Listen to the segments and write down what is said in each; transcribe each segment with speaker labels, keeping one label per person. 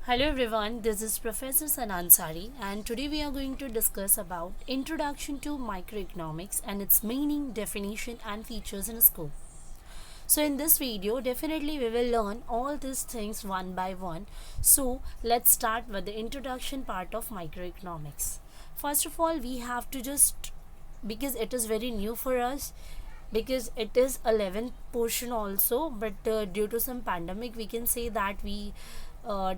Speaker 1: Hello everyone, this is Professor Sanansari and today we are going to discuss about Introduction to Microeconomics and its meaning, definition and features and scope. So in this video, definitely we will learn all these things one by one. So let's start with the introduction part of microeconomics. First of all, we have to just, because it is very new for us, because it is 11th portion also, but due to some pandemic we can say that we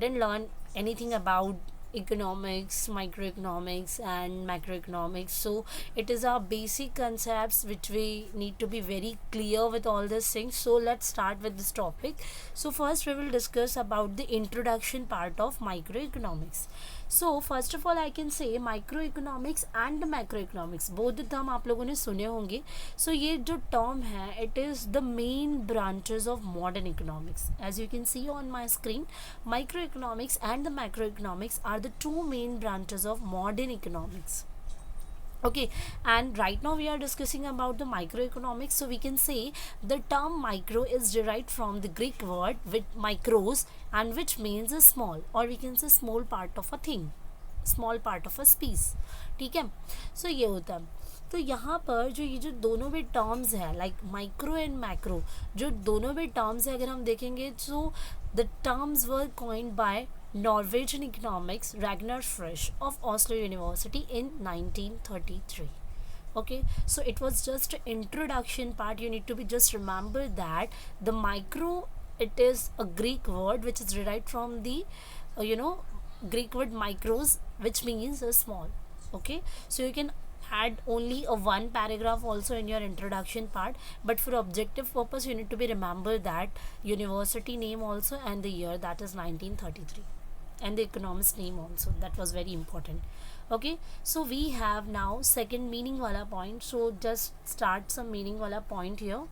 Speaker 1: didn't learn anything about economics, microeconomics and macroeconomics. So it is our basic concepts which we need to be very clear with all these things. So let's start with this topic. So first we will discuss about the introduction part of microeconomics. So first of all I can say micro economics and macro economics both the term आप लोगों ने सुने होंगे. सो ये जो term है it is the main branches of modern economics. As you can see on my screen, micro economics and the macro economics are the two main branches of modern economics. Okay, and right now we are discussing about the microeconomics. So we can say the term micro is derived from the Greek word with micros, and which means a small, or we can say small part of a thing, small part of a species. ठीक है. So ये होता है. तो यहाँ पर जो ये जो दोनों भी टर्म्स हैं लाइक माइक्रो एंड मैक्रो, जो दोनों भी टर्म्स हैं अगर हम देखेंगे तो the terms were coined bye Norwegian economics Ragnar Frisch of Oslo University in 1933. Okay, so it was just an introduction part. You need to be just remember that the micro, it is a Greek word which is derived from the Greek word micros, which means a small. Okay, so you can add only a one paragraph also in your introduction part, but for objective purpose you need to be remember that university name also and the year, that is 1933, and the economist name also, that was very important. Okay, so we have now second meaning wala point. So just start some meaning wala point here.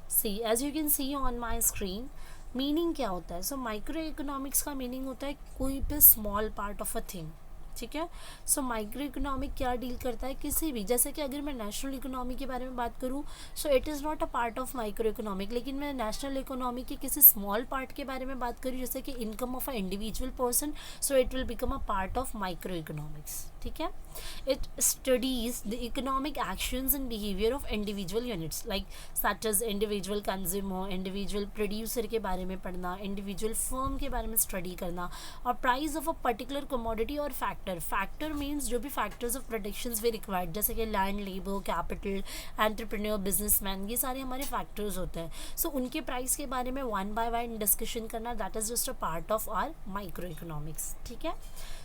Speaker 1: See, as you can see on my screen, meaning क्या होता है. So micro economics का meaning होता है कोई भी small part of a thing. ठीक है. सो माइक्रो इकोनॉमिक क्या डील करता है, किसी भी, जैसे कि अगर मैं नेशनल इकोनॉमी के बारे में बात करूँ so it is not a part of micro economic, लेकिन मैं नेशनल इकोनॉमी के किसी स्मॉल पार्ट के बारे में बात करूँ जैसे कि income of a individual person, so it will become a part of micro economics. ठीक है. It studies the economic actions and behaviour of individual units like such as individual consumer, individual producer के बारे में पढ़ना, individual firm के बारे में study करना, और price of a particular commodity और फैक्टर मीन्स जो भी factors of productions way required, जैसे कि land, labour, capital, entrepreneur, businessman, ये सारे हमारे फैक्टर्स होते हैं. सो उनके प्राइस के बारे में वन बाय वन डिस्कशन करना, that is just a part of our micro economics. ठीक है.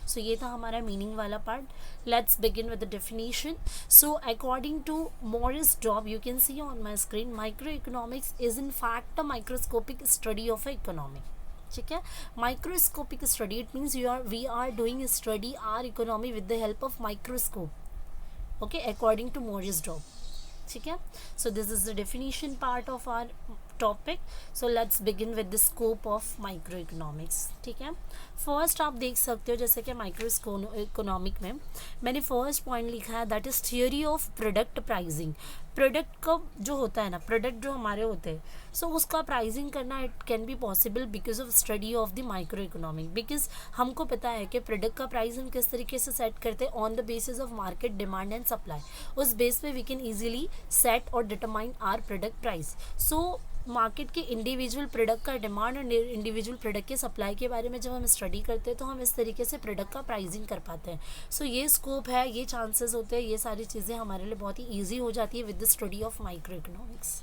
Speaker 1: सो ये था हमारा मीनिंग वाला part. Let's begin with the definition. So according to Morris Dobb, you can see on my screen, micro economics is in fact a microscopic study of a economy. ठीक है. Microscopic study, it means we are doing study our economy with the help of microscope. Okay, according to Morris Dobb. ठीक है. So this is the definition part of our topic. So let's begin with the scope of micro economics. ठीक है. First आप देख सकते हो जैसे कि माइक्रो इकोनॉमिक में मैंने फर्स्ट पॉइंट लिखा है, that is theory of product pricing. Product का जो होता है ना, प्रोडक्ट जो हमारे होते हैं, सो उसका प्राइसिंग करना it can be possible because of study of the micro economic. Because हमको पता है कि प्रोडक्ट का प्राइस हम किस तरीके से सेट करते हैं on the basis of market demand and supply. उस बेस पे वी कैन ईजिली सेट और determine our product price. So market के इंडिविजुअल प्रोडक्ट का डिमांड और इंडिविजुअल प्रोडक्ट के सप्लाई के बारे में जब हम स्टडी करते हैं तो हम इस तरीके से प्रोडक्ट का प्राइसिंग कर पाते हैं. सो ये स्कोप है, ये चांसेस होते हैं, ये सारी चीज़ें हमारे लिए बहुत ही ईजी हो जाती है with the study of micro economics.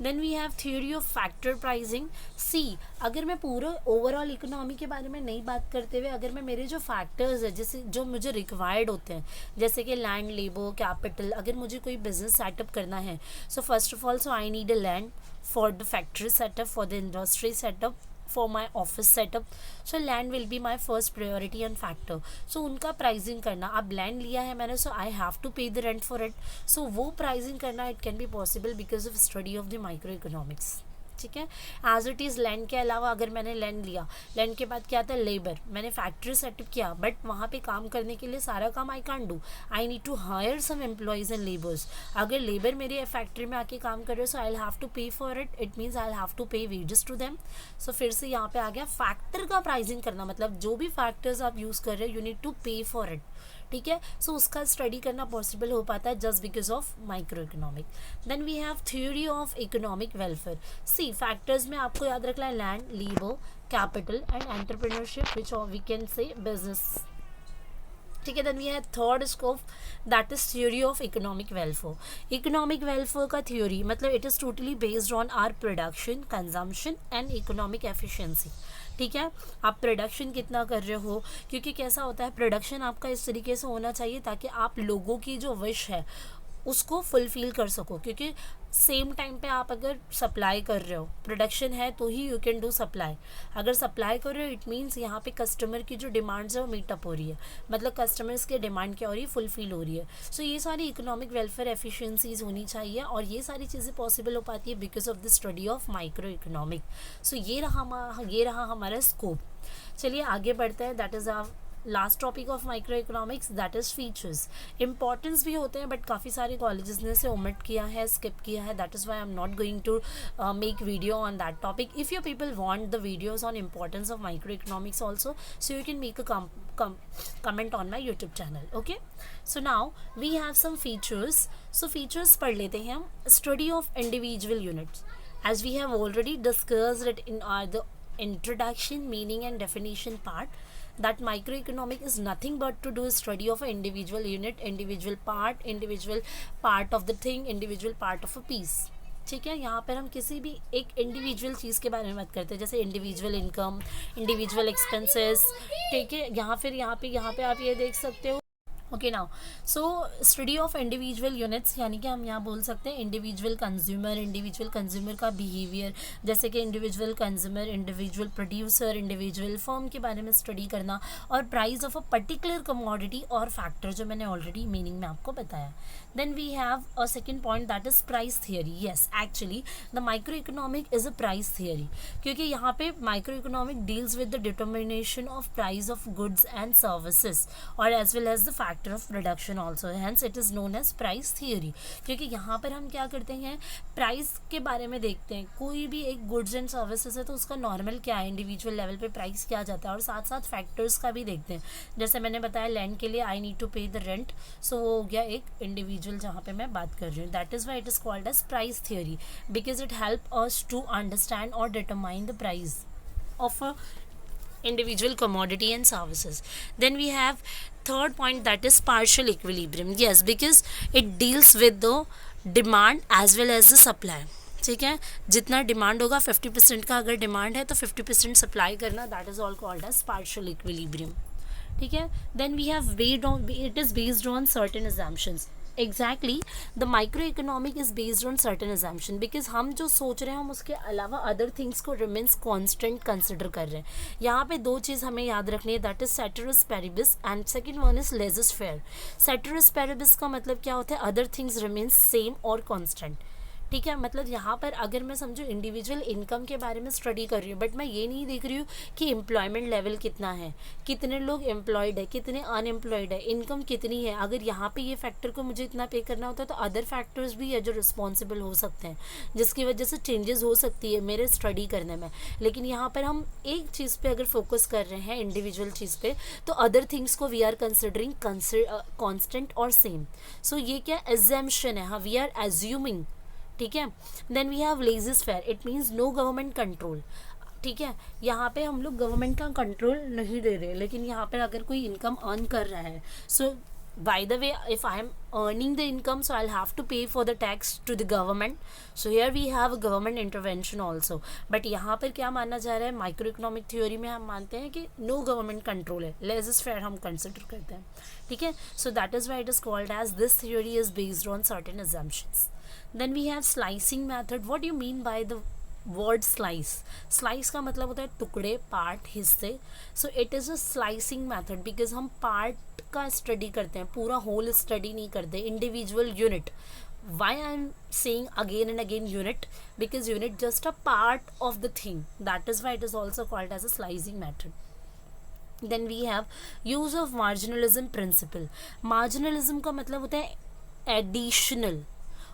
Speaker 1: Then we have theory of factor pricing. See, अगर मैं पूरा ओवरऑल इकोनॉमी के बारे में नहीं बात करते हुए, अगर मैं मेरे जो फैक्टर्स है जैसे जो मुझे रिक्वायर्ड होते हैं जैसे कि लैंड, लेबर, कैपिटल, अगर मुझे कोई बिजनेस सेटअप करना है, so first of all so I need a land for the factory setup, for the industry setup, for my office setup. So land will be my first priority and factor. So उनका pricing करना, अब land लिया है मैंने, सो I have to पे the rent for it. सो वो pricing करना it can be possible because of study of the micro economics. ठीक है। एज इट इज़ लैंड के अलावा अगर मैंने लैंड लिया, लैंड के बाद क्या आता है, लेबर, मैंने फैक्ट्री सेटअप किया, बट वहाँ पे काम करने के लिए सारा काम I can't do, I need to hire some employees and labours. अगर लेबर मेरे फैक्ट्री में आके काम कर रहे हो, so I have to pay for it, it means I have to pay wages to them. So फिर से यहाँ पे आ गया फैक्टर का प्राइसिंग करना, मतलब जो भी फैक्टर्स आप यूज़ कर रहे हो you need to pay for it, ठीक है। सो उसका स्टडी करना पॉसिबल हो पाता है just because of micro economic. Then we have theory of economic welfare. सी फैक्टर्स में आपको याद रखना है land, labour, capital and entrepreneurship which we can say business, ठीक है। Then we have third scope that is theory of economic welfare. Economic welfare का theory मतलब it is totally based on our production, consumption and economic efficiency, ठीक है। आप production कितना कर रहे हो, क्योंकि कैसा होता है प्रोडक्शन आपका इस तरीके से होना चाहिए ताकि आप लोगों की जो विश है उसको फुलफिल कर सको, क्योंकि सेम टाइम पे आप अगर सप्लाई कर रहे हो, प्रोडक्शन है तो ही यू कैन डू सप्लाई। अगर सप्लाई कर रहे हो इट मीन्स यहाँ पे कस्टमर की जो डिमांड्स है वो मीटअप हो रही है, मतलब कस्टमर्स की डिमांड क्या हो रही है, फुलफिल हो रही है। सो ये सारी इकोनॉमिक वेलफेयर एफिशिएंसीज होनी चाहिए और ये सारी चीज़ें पॉसिबल हो पाती है because of the study of micro economic. So ये रहा हमारा स्कोप। चलिए आगे बढ़ते हैं, that is our last topic of micro economics, that is features. Importance भी होते हैं बट काफ़ी सारे कॉलेजेस ने इसे ओमिट किया है, स्किप किया है, that is why I am not going to make video on that topic. If you people want the videos on importance of micro economics also, so you can make a comment on my YouTube channel, okay? So now we have some features. So features पढ़ लेते हैं हम। Study of individual units, as we have already discussed it in the introduction, meaning and definition part, that microeconomic is nothing but to do study of an individual unit, individual part of the thing, individual part of a piece, ठीक है। यहाँ पर हम किसी भी एक individual चीज़ के बारे में बात करते हैं, जैसे इंडिविजुअल इनकम, इंडिविजुअल एक्सपेंसेस, ठीक है। यहाँ पे आप ये देख सकते हो, okay now. So study of individual units, यानी कि हम यहाँ बोल सकते हैं इंडिविजुअल कंज्यूमर का बिहेवियर, जैसे कि individual consumer, individual producer, individual firm के बारे में स्टडी करना, और price of a particular commodity और फैक्टर जो मैंने ऑलरेडी मीनिंग में आपको बताया। Then we have a second point that is price theory. Yes, actually the micro economic is a price theory, क्योंकि यहाँ पे micro economic deals with the determination of price of goods and services और as well as the factor of production also, hence it is known as price theory. क्योंकि यहाँ पर हम क्या करते हैं, प्राइस के बारे में देखते हैं, कोई भी एक गुड्स एंड सर्विसेज है तो उसका नॉर्मल क्या है, इंडिविजुअल लेवल पे प्राइस क्या जाता है, और साथ साथ फैक्टर्स का भी देखते हैं। जैसे मैंने बताया लैंड के लिए आई नीड टू पे द रेंट, सो वो हो गया एक इंडिविजुअल जहाँ पे मैं बात कर रही हूँ, that is why it is called as price theory, because it help us to understand और determine the price of a individual commodity and services. Then we have third point that is partial equilibrium. Yes, because it deals with the demand as well as the supply, ठीक है। जितना demand होगा 50% का अगर demand है तो 50% supply करना, that is all called as partial equilibrium, ठीक है। Then we have it is based on certain assumptions. Exactly the micro economic is based on certain assumption, because हम जो सोच रहे हैं हम उसके अलावा अदर थिंग्स को रिमेन्स कॉन्स्टेंट कंसिडर कर रहे हैं। यहाँ पे दो चीज़ हमें याद रखनी है, that is ceteris paribus and second one is laissez faire. Ceteris paribus का मतलब क्या होता है, अदर थिंग्स रिमेन्स सेम और कॉन्स्टेंट, ठीक है। मतलब यहाँ पर अगर मैं समझूँ इंडिविजुअल इनकम के बारे में स्टडी कर रही हूँ, बट मैं ये नहीं देख रही हूँ कि एम्प्लॉयमेंट लेवल कितना है, कितने लोग एम्प्लॉयड है, कितने अनएम्प्लॉयड है, इनकम कितनी है। अगर यहाँ पे ये फैक्टर को मुझे इतना पे करना होता है तो अदर फैक्टर्स भी है जो रिस्पॉन्सिबल हो सकते हैं, जिसकी वजह से चेंजेस हो सकती है मेरे स्टडी करने में। लेकिन यहाँ पर हम एक चीज़ पे अगर फोकस कर रहे हैं, इंडिविजुअल चीज़ पे, तो अदर थिंग्स को वी आर कंसिडरिंग कॉन्स्टेंट और सेम। सो ये क्या एग्जम्पशन है, हाँ, वी आर एज्यूमिंग, ठीक है। Then we have laissez faire, it means no government control, ठीक है। यहाँ पे हम लोग गवर्नमेंट का कंट्रोल नहीं दे रहे, लेकिन यहाँ पे अगर कोई इनकम अर्न कर रहा है, so by the way if I am earning the income, so I have to pay for the tax to the government, so here we have government intervention also. But यहाँ पर क्या माना जा रहा है, माइक्रो इकोनॉमिक थ्योरी में हम मानते हैं कि नो गवर्नमेंट कंट्रोल है, लेजिस फेयर हम कंसिडर करते हैं, ठीक है। So that is why it is called as this theory is based on certain assumptions. Then we have slicing method. What do you mean by the word slice? Slice का मतलब होता है टुकड़े, पार्ट, हिस्से। So it is a slicing method, because हम part का study करते हैं, पूरा होल स्टडी नहीं करते, individual unit, why I'm saying again and again unit, because unit just a part of the thing, that is why it is also called as a slicing method. Then we have use of marginalism principle. Marginalism का मतलब होता है additional,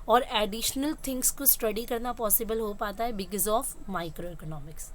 Speaker 1: और additional things को study करना possible हो पाता है because of micro economics.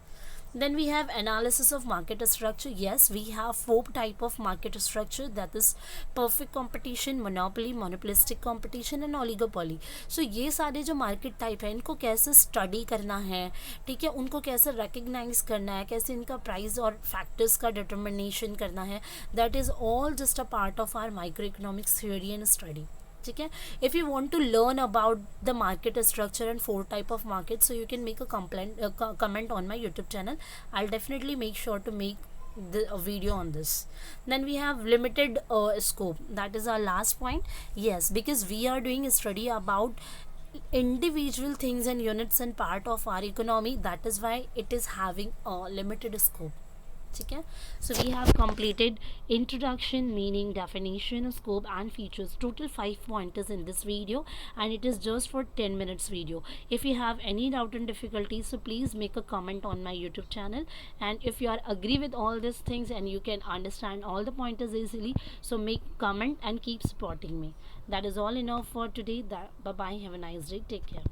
Speaker 1: Then we have analysis of market structure. Yes, we have four type of market structure, that is perfect competition, monopoly, monopolistic competition and oligopoly. So ये सारे जो market type है इनको कैसे study करना है, ठीक है, उनको कैसे recognize करना है, कैसे इनका price और factors का determination करना है, that is all just a part of our microeconomics theory and study. ठीक है. If you want to learn about the market structure and four type of markets, so you can make a comment on my YouTube channel. I'll definitely make sure to make a video on this. Then we have limited scope, that is our last point. Yes, because we are doing a study about individual things and units and part of our economy, that is why it is having a limited scope. ठीक है. So we have completed introduction, meaning, definition, scope and features, total 5 pointers in this video, and it is just for 10 minutes video. If you have any doubt and difficulties, so please make a comment on my YouTube channel, and if you are agree with all these things and you can understand all the pointers easily, so make comment and keep supporting me. That is all enough for today. Bye bye, have a nice day, take care.